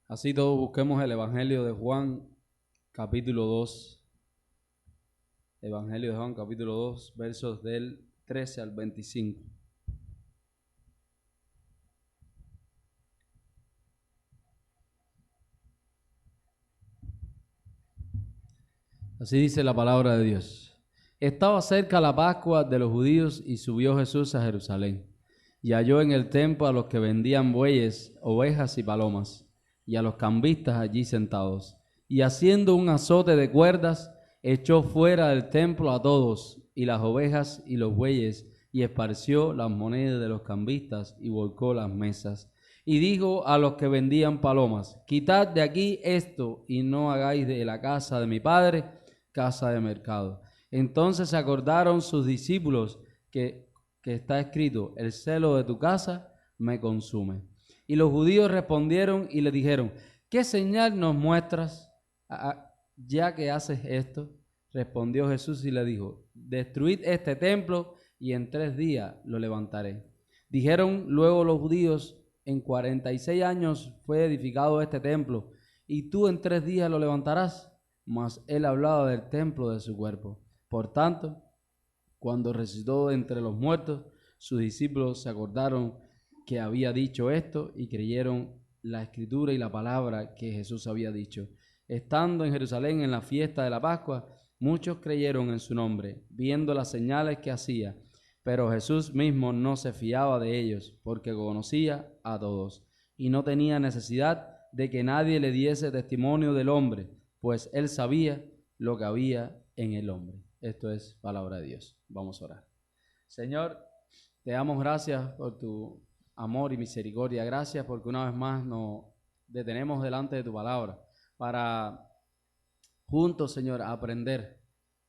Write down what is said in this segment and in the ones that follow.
Así todos busquemos el Evangelio de Juan, capítulo 2. Evangelio de Juan, capítulo 2, versos del 13 al 25. Así dice la palabra de Dios. Estaba cerca la Pascua de los judíos y subió Jesús a Jerusalén. Y halló en el templo a los que vendían bueyes, ovejas y palomas, y a los cambistas allí sentados. Y haciendo un azote de cuerdas, echó fuera del templo a todos, y las ovejas y los bueyes, y esparció las monedas de los cambistas, y volcó las mesas. Y dijo a los que vendían palomas: quitad de aquí esto, y no hagáis de la casa de mi padre casa de mercado. Entonces se acordaron sus discípulos que está escrito: el celo de tu casa me consume. Y los judíos respondieron y le dijeron: ¿qué señal nos muestras ya que haces esto? Respondió Jesús y le dijo: destruid este templo y en 3 días lo levantaré. Dijeron luego los judíos: en 46 años fue edificado este templo, y tú en 3 días lo levantarás. Mas él hablaba del templo de su cuerpo. Por tanto, cuando resucitó entre los muertos, sus discípulos se acordaron que había dicho esto y creyeron la escritura y la palabra que Jesús había dicho. Estando en Jerusalén en la fiesta de la Pascua, muchos creyeron en su nombre, viendo las señales que hacía. Pero Jesús mismo no se fiaba de ellos, porque conocía a todos y no tenía necesidad de que nadie le diese testimonio del hombre, pues él sabía lo que había en el hombre. Esto es palabra de Dios. Vamos a orar. Señor, te damos gracias por tu amor y misericordia. Gracias porque una vez más nos detenemos delante de tu palabra para juntos, Señor, aprender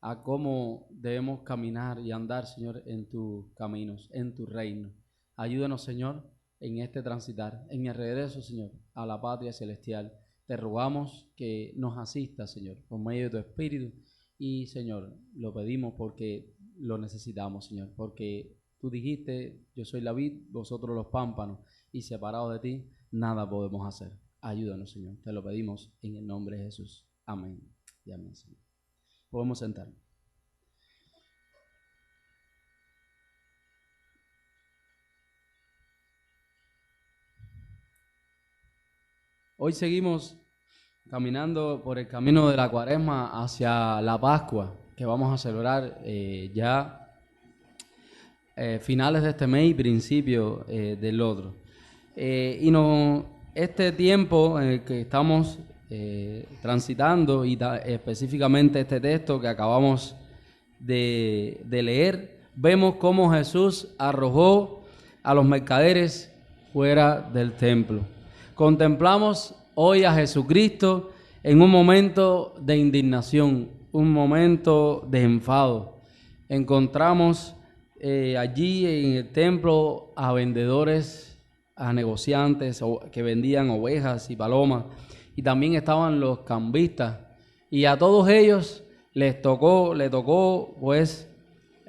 a cómo debemos caminar y andar, Señor, en tus caminos, en tu reino. Ayúdanos, Señor, en este transitar, en el regreso, Señor, a la patria celestial. Te rogamos que nos asistas, Señor, por medio de tu Espíritu. Y, Señor, lo pedimos porque lo necesitamos, Señor, porque tú dijiste: yo soy la vid, vosotros los pámpanos, y separados de ti, nada podemos hacer. Ayúdanos, Señor. Te lo pedimos en el nombre de Jesús. Amén y amén, Señor. Podemos sentarnos. Hoy seguimos caminando por el camino de la Cuaresma hacia la Pascua, que vamos a celebrar finales de este mes y principio del otro. Este tiempo en el que estamos transitando, y específicamente este texto que acabamos de leer, vemos cómo Jesús arrojó a los mercaderes fuera del templo. Contemplamos hoy a Jesucristo en un momento de indignación, un momento de enfado. Encontramos allí en el templo a vendedores, a negociantes que vendían ovejas y palomas, y también estaban los cambistas, y a todos ellos le tocó pues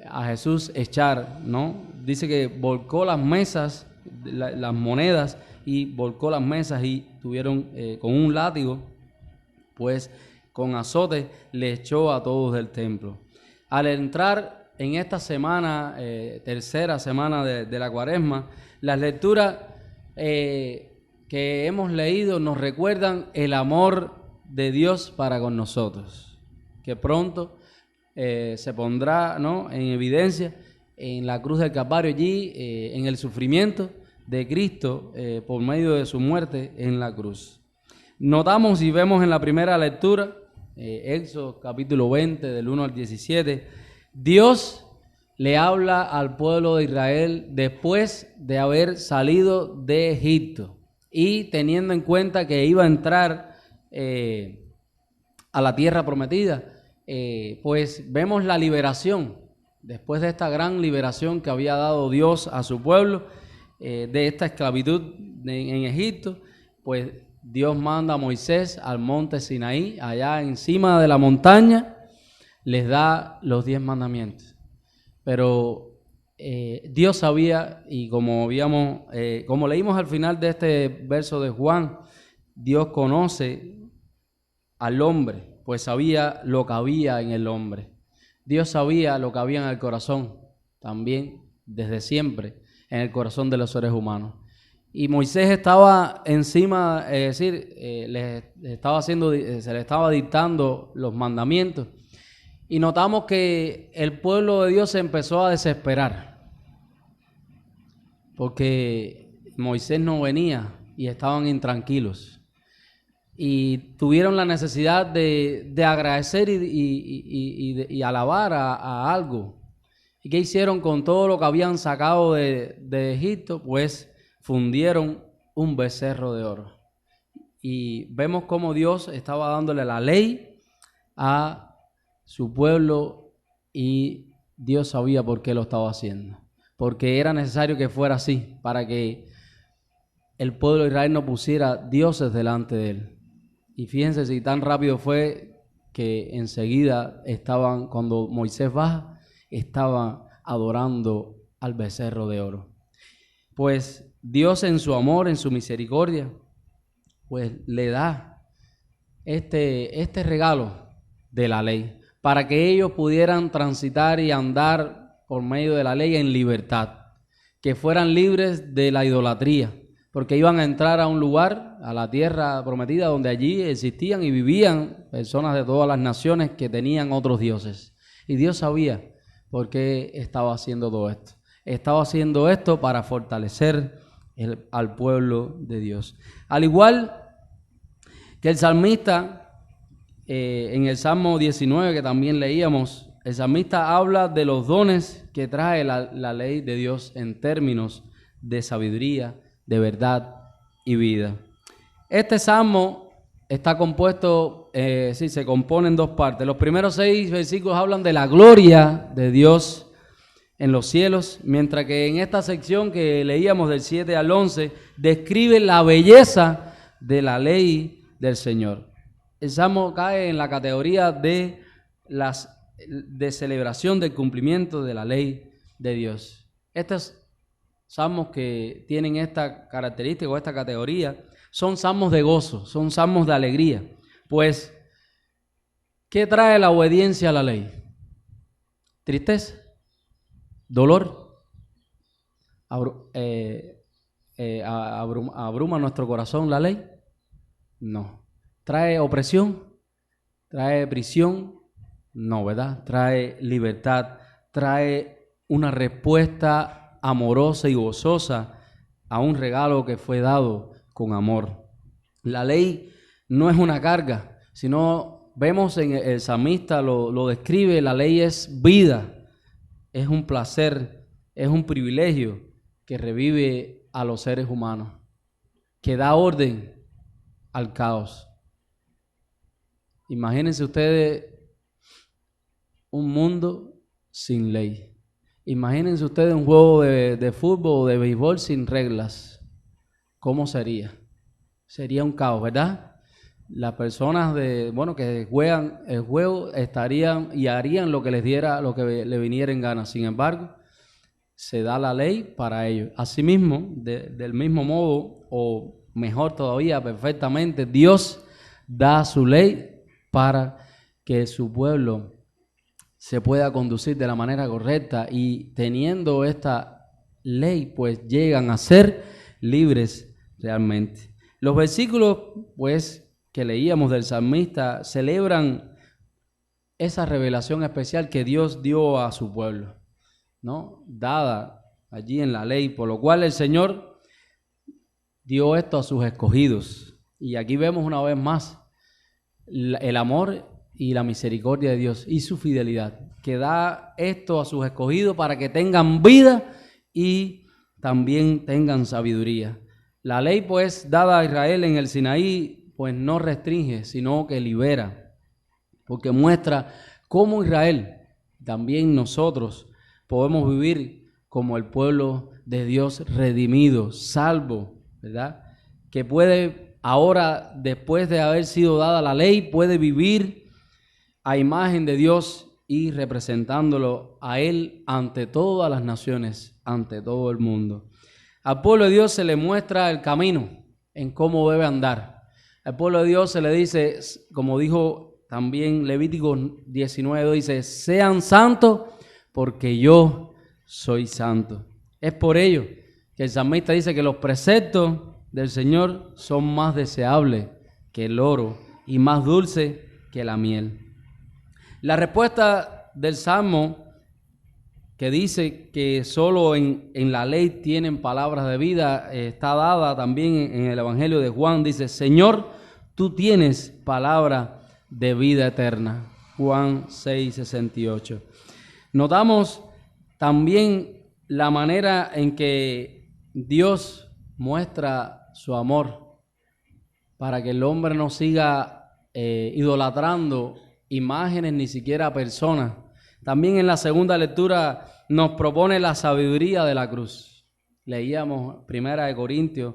a Jesús echar, ¿no? Dice que volcó las mesas, las monedas, y volcó las mesas, y tuvieron con un látigo, pues con azote le echó a todos del templo. Al entrar en esta semana, tercera semana de la Cuaresma, las lecturas que hemos leído nos recuerdan el amor de Dios para con nosotros, que pronto se pondrá, ¿no?, en evidencia en la cruz del Calvario, allí en el sufrimiento de Cristo por medio de su muerte en la cruz. Notamos y vemos en la primera lectura, Éxodo capítulo 20 del 1 al 17, Dios le habla al pueblo de Israel después de haber salido de Egipto y teniendo en cuenta que iba a entrar a la tierra prometida. Pues vemos la liberación, después de esta gran liberación que había dado Dios a su pueblo, de esta esclavitud en Egipto. Pues Dios manda a Moisés al monte Sinaí, allá encima de la montaña, les da los 10 mandamientos. Pero Dios sabía, y como leímos al final de este verso de Juan, Dios conoce al hombre, pues sabía lo que había en el hombre. Dios sabía lo que había en el corazón, también desde siempre, en el corazón de los seres humanos. Y Moisés estaba encima, es decir, se le estaba dictando los mandamientos. Y notamos que el pueblo de Dios se empezó a desesperar, porque Moisés no venía y estaban intranquilos. Y tuvieron la necesidad de agradecer y alabar a algo. ¿Y qué hicieron con todo lo que habían sacado de Egipto? Pues fundieron un becerro de oro. Y vemos cómo Dios estaba dándole la ley a su pueblo y Dios sabía por qué lo estaba haciendo. Porque era necesario que fuera así, para que el pueblo de Israel no pusiera dioses delante de él. Y fíjense si tan rápido fue que enseguida cuando Moisés baja, estaban adorando al becerro de oro. Pues Dios en su amor, en su misericordia, pues le da este regalo de la ley, para que ellos pudieran transitar y andar por medio de la ley en libertad, que fueran libres de la idolatría, porque iban a entrar a un lugar, a la tierra prometida, donde allí existían y vivían personas de todas las naciones que tenían otros dioses. Y Dios sabía por qué estaba haciendo todo esto. Estaba haciendo esto para fortalecer al pueblo de Dios. Al igual que el salmista, en el Salmo 19 que también leíamos, el salmista habla de los dones que trae la ley de Dios en términos de sabiduría, de verdad y vida. Este salmo está compuesto, se compone en dos partes. Los primeros 6 versículos hablan de la gloria de Dios en los cielos, mientras que en esta sección que leíamos del 7 al 11, describe la belleza de la ley del Señor. El salmo cae en la categoría de celebración del cumplimiento de la ley de Dios. Estos salmos que tienen esta característica o esta categoría son salmos de gozo, son salmos de alegría. Pues, ¿qué trae la obediencia a la ley? Tristeza, dolor, abruma nuestro corazón la ley. No. ¿Trae opresión? ¿Trae prisión? No, ¿verdad? Trae libertad, trae una respuesta amorosa y gozosa a un regalo que fue dado con amor. La ley no es una carga, sino vemos en el salmista lo describe, la ley es vida, es un placer, es un privilegio que revive a los seres humanos, que da orden al caos. Imagínense ustedes un mundo sin ley. Imagínense ustedes un juego de fútbol o de béisbol sin reglas. ¿Cómo sería? Sería un caos, ¿verdad? Las personas que juegan el juego estarían y harían lo que les diera, lo que le viniera en gana. Sin embargo, se da la ley para ellos. Asimismo, del mismo modo, o mejor todavía, perfectamente, Dios da su ley para que su pueblo se pueda conducir de la manera correcta, y teniendo esta ley, pues llegan a ser libres realmente. Los versículos, pues, que leíamos del salmista celebran esa revelación especial que Dios dio a su pueblo, ¿no? Dada allí en la ley, por lo cual el Señor dio esto a sus escogidos. Y aquí vemos una vez más el amor y la misericordia de Dios y su fidelidad, que da esto a sus escogidos para que tengan vida y también tengan sabiduría. La ley, pues, dada a Israel en el Sinaí, pues no restringe, sino que libera, porque muestra cómo Israel, también nosotros, podemos vivir como el pueblo de Dios redimido, salvo, ¿verdad? Que puede ahora, después de haber sido dada la ley, puede vivir a imagen de Dios y representándolo a Él ante todas las naciones, ante todo el mundo. Al pueblo de Dios se le muestra el camino en cómo debe andar. Al pueblo de Dios se le dice, como dijo también Levítico 19, dice, sean santos porque yo soy santo. Es por ello que el salmista dice que los preceptos del Señor son más deseables que el oro y más dulces que la miel. La respuesta del Salmo, que dice que solo en la ley tienen palabras de vida, está dada también en el Evangelio de Juan. Dice, Señor, tú tienes palabra de vida eterna. Juan 6:68. Notamos también la manera en que Dios muestra su amor para que el hombre no siga idolatrando imágenes ni siquiera personas. También en la segunda lectura nos propone la sabiduría de la cruz. Leíamos 1 Corintios,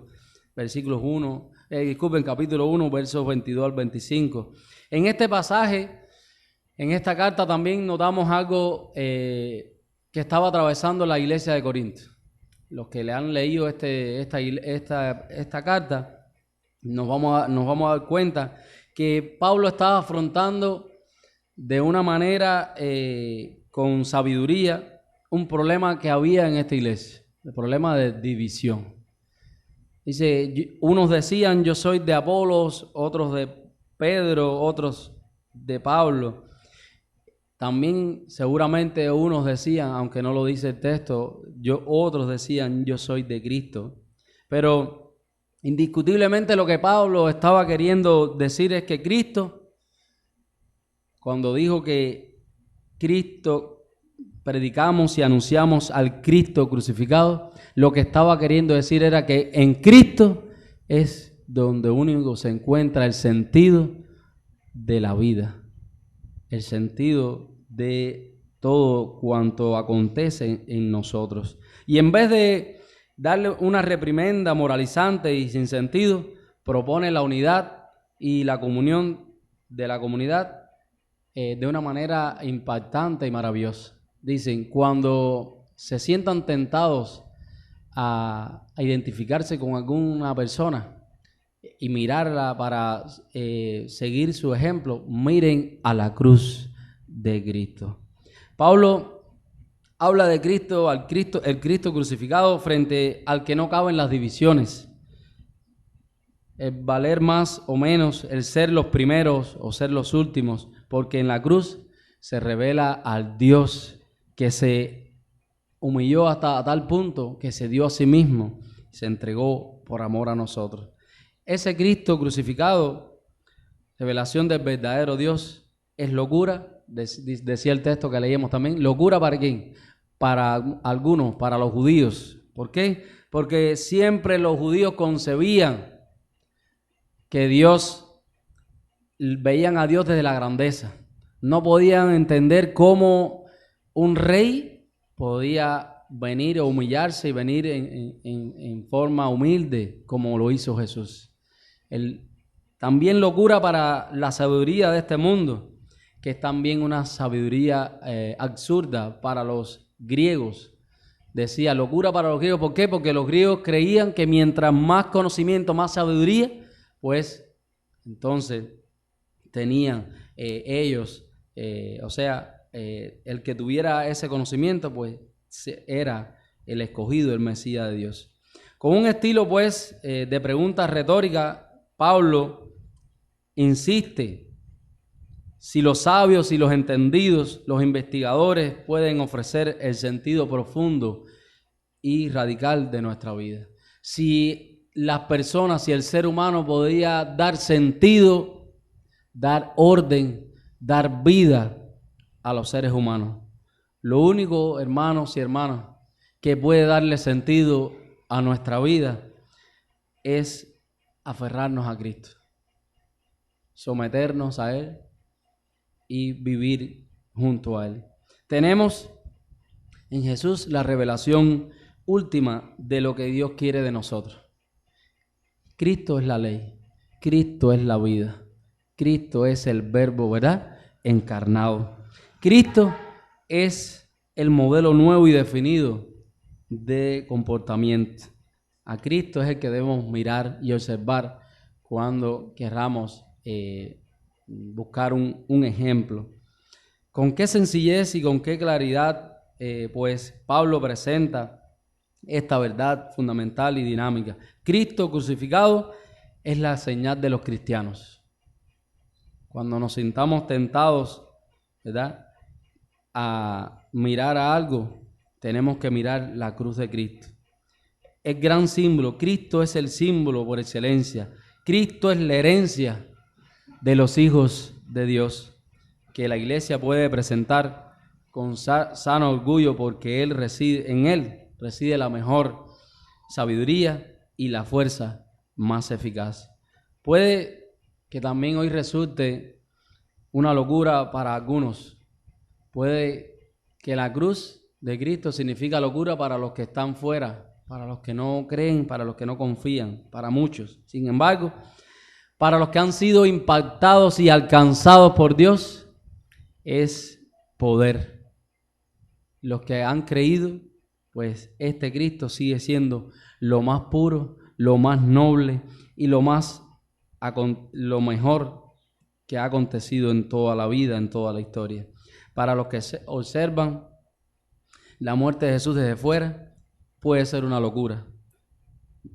capítulo 1, versos 22 al 25. En este pasaje, en esta carta también notamos algo que estaba atravesando la iglesia de Corinto. Los que le han leído esta carta, nos vamos a dar cuenta que Pablo estaba afrontando de una manera con sabiduría un problema que había en esta iglesia, el problema de división. Dice, unos decían yo soy de Apolos, otros de Pedro, otros de Pablo. También seguramente unos decían, aunque no lo dice el texto, otros decían yo soy de Cristo. Pero indiscutiblemente lo que Pablo estaba queriendo decir es que Cristo, cuando dijo que Cristo, predicamos y anunciamos al Cristo crucificado, lo que estaba queriendo decir era que en Cristo es donde único se encuentra el sentido de la vida, el sentido de todo cuanto acontece en nosotros. Y en vez de darle una reprimenda moralizante y sin sentido, propone la unidad y la comunión de la comunidad de una manera impactante y maravillosa. Dicen, cuando se sientan tentados a identificarse con alguna persona y mirarla para seguir su ejemplo, miren a la cruz de Cristo. Pablo habla de Cristo, el Cristo crucificado frente al que no caben las divisiones, el valer más o menos, el ser los primeros o ser los últimos, porque en la cruz se revela al Dios que se humilló hasta tal punto que se dio a sí mismo, se entregó por amor a nosotros. Ese Cristo crucificado, revelación del verdadero Dios, es locura, decía el texto que leíamos también. ¿Locura para quién? Para algunos, para los judíos. ¿Por qué? Porque siempre los judíos concebían que veían a Dios desde la grandeza. No podían entender cómo un rey podía venir o humillarse y venir en forma humilde como lo hizo Jesús. También locura para la sabiduría de este mundo, que es también una sabiduría absurda para los griegos. Decía, locura para los griegos. ¿Por qué? Porque los griegos creían que mientras más conocimiento, más sabiduría, pues entonces tenían ellos, el que tuviera ese conocimiento, pues era el escogido, el Mesías de Dios. Con un estilo, pues, de preguntas retóricas, Pablo insiste si los sabios y los entendidos, los investigadores pueden ofrecer el sentido profundo y radical de nuestra vida. Si las personas, si el ser humano podía dar sentido, dar orden, dar vida a los seres humanos. Lo único, hermanos y hermanas, que puede darle sentido a nuestra vida es aferrarnos a Cristo, someternos a Él y vivir junto a Él. Tenemos en Jesús la revelación última de lo que Dios quiere de nosotros. Cristo es la ley, Cristo es la vida, Cristo es el verbo, ¿verdad?, encarnado. Cristo es el modelo nuevo y definido de comportamiento. A Cristo es el que debemos mirar y observar cuando querramos buscar un ejemplo. Con qué sencillez y con qué claridad pues Pablo presenta esta verdad fundamental y dinámica. Cristo crucificado es la señal de los cristianos. Cuando nos sintamos tentados, ¿verdad?, a mirar a algo, tenemos que mirar la cruz de Cristo. Es gran símbolo. Cristo es el símbolo por excelencia. Cristo es la herencia de los hijos de Dios, que la iglesia puede presentar con sano orgullo, porque en Él reside la mejor sabiduría y la fuerza más eficaz. Puede que también hoy resulte una locura para algunos. Puede que la cruz de Cristo significa locura para los que están fuera, para los que no creen, para los que no confían, para muchos. Sin embargo, para los que han sido impactados y alcanzados por Dios, es poder. Los que han creído, pues este Cristo sigue siendo lo más puro, lo más noble y lo mejor que ha acontecido en toda la vida, en toda la historia. Para los que observan la muerte de Jesús desde fuera, puede ser una locura,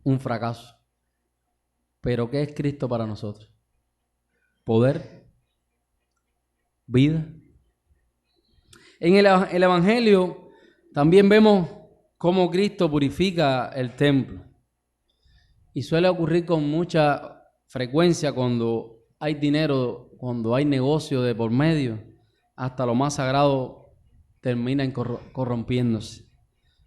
un fracaso. Pero ¿qué es Cristo para nosotros? Poder, vida. En el Evangelio también vemos cómo Cristo purifica el templo. Y suele ocurrir con mucha frecuencia cuando hay dinero, cuando hay negocio de por medio, hasta lo más sagrado termina corrompiéndose.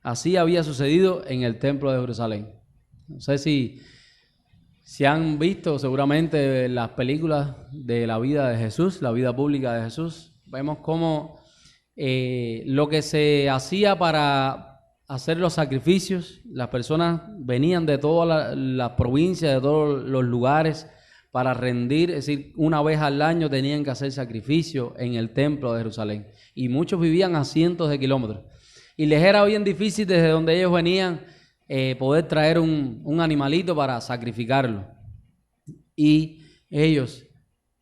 Así había sucedido en el templo de Jerusalén. No sé si han visto seguramente las películas de la vida de Jesús, la vida pública de Jesús. Vemos cómo lo que se hacía para hacer los sacrificios, las personas venían de todas las provincias, de todos los lugares para rendir, es decir, una vez al año tenían que hacer sacrificio en el templo de Jerusalén. Y muchos vivían a cientos de kilómetros. Y les era bien difícil desde donde ellos venían poder traer un animalito para sacrificarlo. Y ellos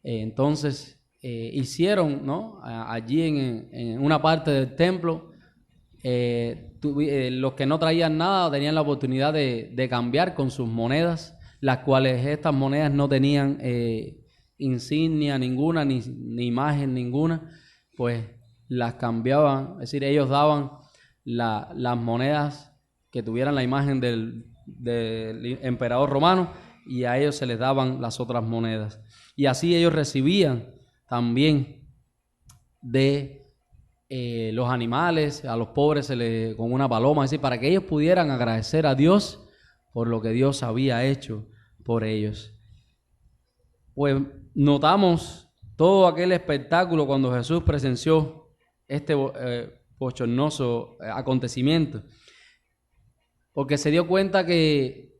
entonces hicieron, ¿no?, allí en una parte del templo, los que no traían nada tenían la oportunidad de cambiar con sus monedas, las cuales estas monedas no tenían insignia ninguna, ni imagen ninguna, pues las cambiaban, es decir, ellos daban las monedas que tuvieran la imagen del emperador romano, y a ellos se les daban las otras monedas. Y así ellos recibían también de los animales, a los pobres con una paloma, es decir, para que ellos pudieran agradecer a Dios por lo que Dios había hecho por ellos. Pues notamos todo aquel espectáculo cuando Jesús presenció este bochornoso acontecimiento, porque se dio cuenta que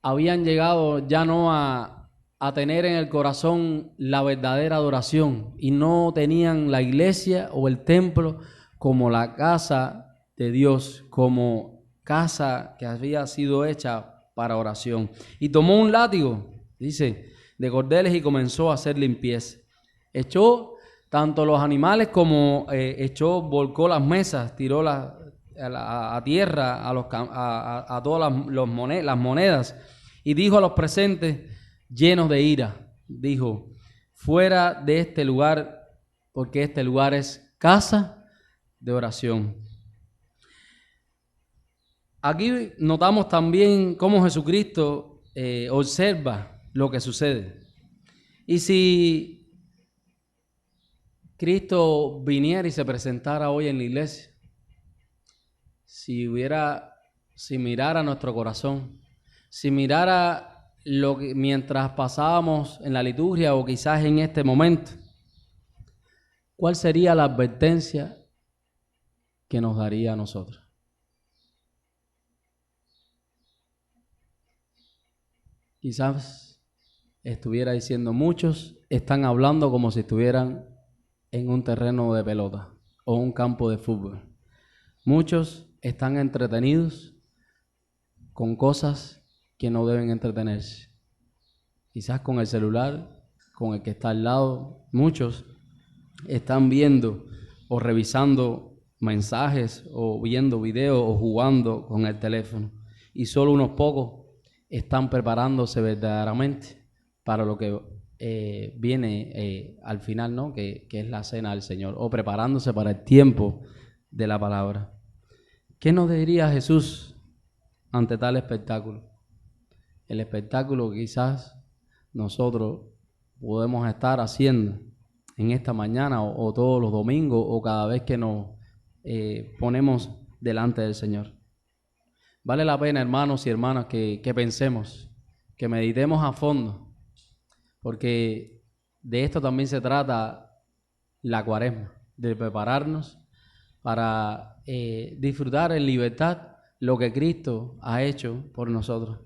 habían llegado ya no a tener en el corazón la verdadera adoración, y no tenían la iglesia o el templo como la casa de Dios, como casa que había sido hecha para oración. Y tomó un látigo, dice, de cordeles, y comenzó a hacer limpieza. Echó tanto los animales como volcó las mesas, tiró a tierra a todas las monedas, y dijo a los presentes, llenos de ira, dijo: fuera de este lugar, porque este lugar es casa de oración. Aquí notamos también cómo Jesucristo observa lo que sucede. Y si Cristo viniera y se presentara hoy en la iglesia, si mirara nuestro corazón, si mirara mientras pasábamos en la liturgia o quizás en este momento, ¿cuál sería la advertencia que nos daría a nosotros? Quizás estuviera diciendo: muchos están hablando como si estuvieran en un terreno de pelota o un campo de fútbol. Muchos están entretenidos con cosas que no deben entretenerse. quizás con el celular, con el que está al lado. Muchos están viendo o revisando mensajes o viendo videos o jugando con el teléfono. Y solo unos pocos están preparándose verdaderamente para lo que viene al final, ¿no? Que es la cena del Señor, o preparándose para el tiempo de la palabra. ¿Qué nos diría Jesús ante tal espectáculo? El espectáculo que quizás nosotros podemos estar haciendo en esta mañana o todos los domingos o cada vez que nos ponemos delante del Señor. Vale la pena, hermanos y hermanas, que pensemos, que meditemos a fondo, porque de esto también se trata la Cuaresma, de prepararnos para disfrutar en libertad lo que Cristo ha hecho por nosotros.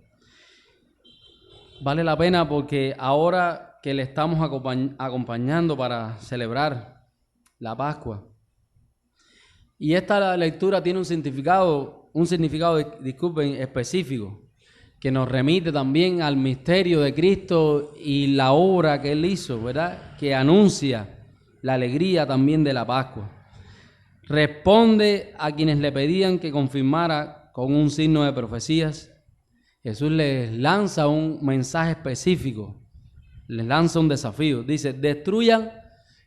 Vale la pena porque ahora que le estamos acompañando para celebrar la Pascua, y esta lectura tiene un significado, disculpen, específico, que nos remite también al misterio de Cristo y la obra que Él hizo, ¿verdad? Que anuncia la alegría también de la Pascua. Responde a quienes le pedían que confirmara con un signo de profecías. Jesús les lanza un mensaje específico, les lanza un desafío. Dice, destruyan,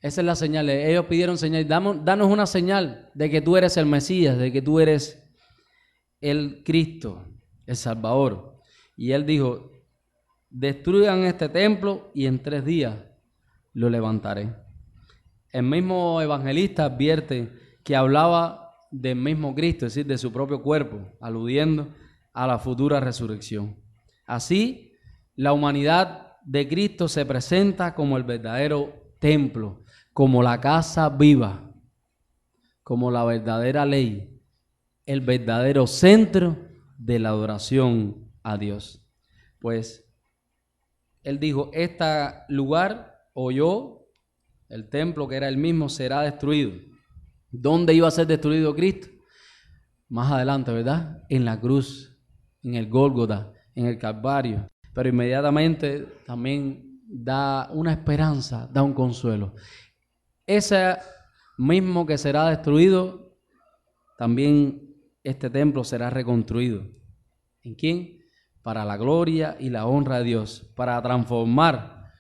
esa es la señal. Ellos pidieron señal, danos una señal de que tú eres el Mesías, de que tú eres el Cristo, el Salvador. Y Él dijo, destruyan este templo y en 3 días lo levantaré. El mismo evangelista advierte que hablaba del mismo Cristo, es decir, de su propio cuerpo, aludiendo a la futura resurrección. Así, la humanidad de Cristo se presenta como el verdadero templo, como la casa viva, como la verdadera ley, el verdadero centro de la adoración a Dios. Pues Él dijo, este lugar o yo, el templo que era el mismo, será destruido. ¿Dónde iba a ser destruido Cristo? Más adelante, ¿verdad? En la cruz, en el Gólgota, en el Calvario. Pero inmediatamente también da una esperanza, da un consuelo. Ese mismo que será destruido, también este templo será reconstruido. ¿En quién? Para la gloria y la honra de Dios, para transformar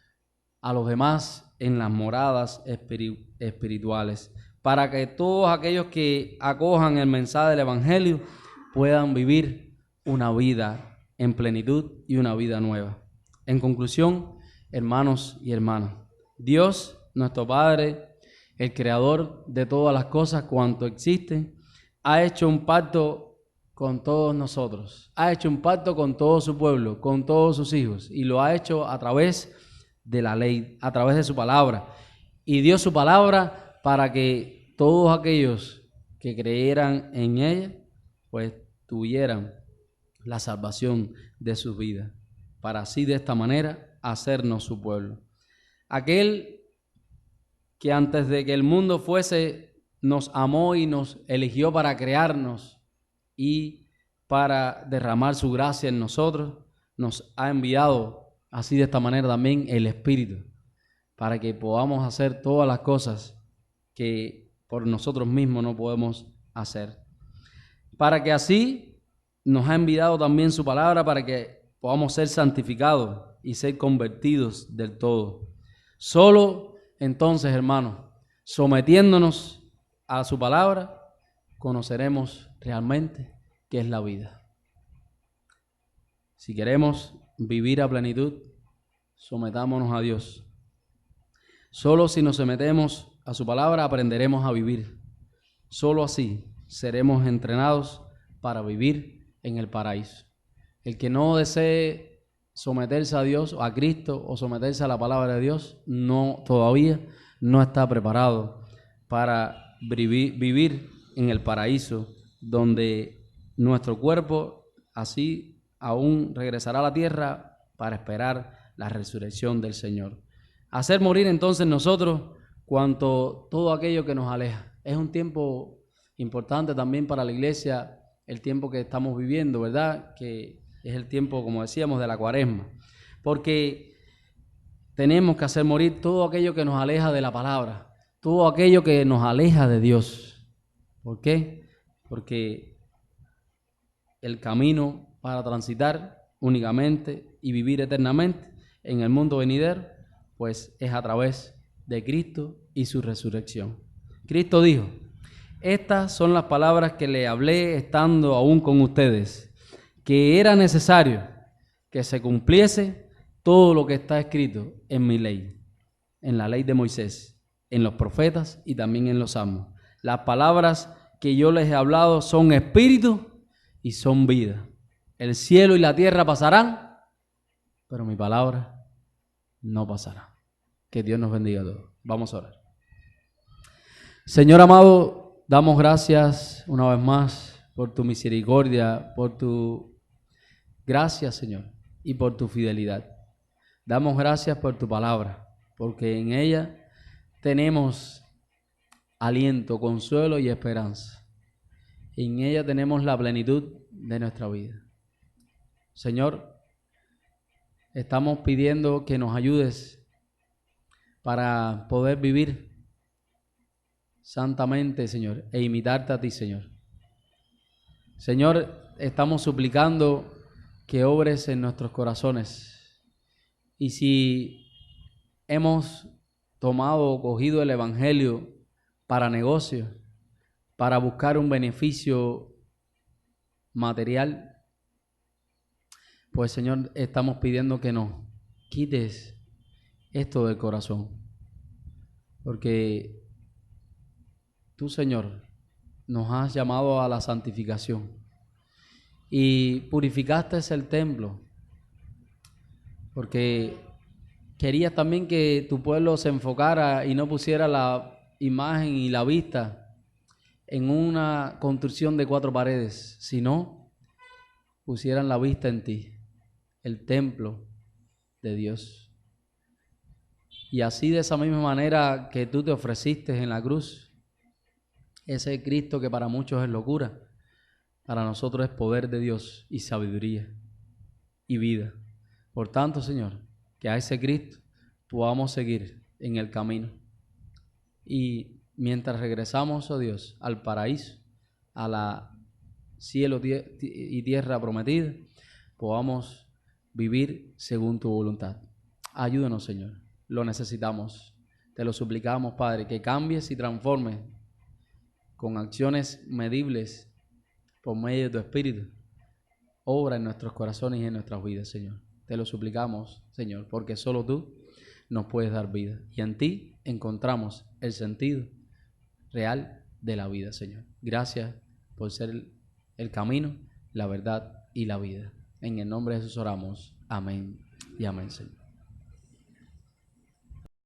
a los demás en las moradas espirituales, para que todos aquellos que acojan el mensaje del Evangelio puedan vivir una vida en plenitud y una vida nueva. En conclusión, hermanos y hermanas, Dios, nuestro Padre, el Creador de todas las cosas cuanto existen, ha hecho un pacto con todos nosotros, ha hecho un pacto con todo su pueblo, con todos sus hijos, y lo ha hecho a través de la ley, a través de su palabra, y dio su palabra para que todos aquellos que creyeran en ella, pues tuvieran la salvación de sus vidas, para así de esta manera hacernos su pueblo. Aquel que antes de que el mundo fuese, nos amó y nos eligió para crearnos y para derramar su gracia en nosotros, nos ha enviado así de esta manera también el Espíritu, para que podamos hacer todas las cosas que por nosotros mismos no podemos hacer. Para que así nos ha enviado también su palabra, para que podamos ser santificados y ser convertidos del todo. Solo entonces, hermanos, sometiéndonos a su palabra, conoceremos realmente qué es la vida. Si queremos vivir a plenitud, sometámonos a Dios. Solo si nos sometemos a su palabra aprenderemos a vivir. Solo así seremos entrenados para vivir en el paraíso. El que no desee someterse a Dios, a Cristo, o someterse a la palabra de Dios, todavía no está preparado para vivir en el paraíso, donde nuestro cuerpo así aún regresará a la tierra para esperar la resurrección del Señor. Hacer morir entonces nosotros todo aquello que nos aleja. Es un tiempo importante también para la iglesia, el tiempo que estamos viviendo, ¿verdad? Que es el tiempo, como decíamos, de la Cuaresma. Porque tenemos que hacer morir todo aquello que nos aleja de la palabra, todo aquello que nos aleja de Dios. ¿Por qué? Porque el camino para transitar únicamente y vivir eternamente en el mundo venidero, pues es a través de Cristo y su resurrección. Cristo dijo: estas son las palabras que le hablé estando aún con ustedes, que era necesario que se cumpliese todo lo que está escrito en mi ley, en la ley de Moisés, en los profetas y también en los salmos. Las palabras que yo les he hablado son espíritu y son vida. El cielo y la tierra pasarán, pero mi palabra no pasará. Que Dios nos bendiga a todos. Vamos a orar. Señor amado, damos gracias una vez más por tu misericordia, por tu gracia, Señor, y por tu fidelidad. Damos gracias por tu palabra, porque en ella tenemos aliento, consuelo y esperanza. En ella tenemos la plenitud de nuestra vida. Señor, estamos pidiendo que nos ayudes para poder vivir santamente, Señor, e imitarte a ti, Señor. Señor, estamos suplicando que obres en nuestros corazones. Y si hemos tomado o cogido el Evangelio para negocio, para buscar un beneficio material, pues Señor, estamos pidiendo que nos quites esto del corazón. Porque tú, Señor, nos has llamado a la santificación y purificaste el templo, porque querías también que tu pueblo se enfocara y no pusiera la imagen y la vista en una construcción de 4 paredes, sino pusieran la vista en ti, el templo de Dios. Y así, de esa misma manera que tú te ofreciste en la cruz, ese Cristo que para muchos es locura, para nosotros es poder de Dios y sabiduría y vida. Por tanto, Señor, que a ese Cristo podamos seguir en el camino. Y mientras regresamos, oh Dios, al paraíso, a la cielo y tierra prometida, podamos vivir según tu voluntad. Ayúdanos, Señor, lo necesitamos. Te lo suplicamos, Padre, que cambies y transformes con acciones medibles por medio de tu Espíritu. Obra en nuestros corazones y en nuestras vidas, Señor. Te lo suplicamos, Señor, porque solo tú nos puedes dar vida. Y en ti encontramos el sentido real de la vida, Señor. Gracias por ser el camino, la verdad y la vida. En el nombre de Jesús oramos. Amén y amén, Señor.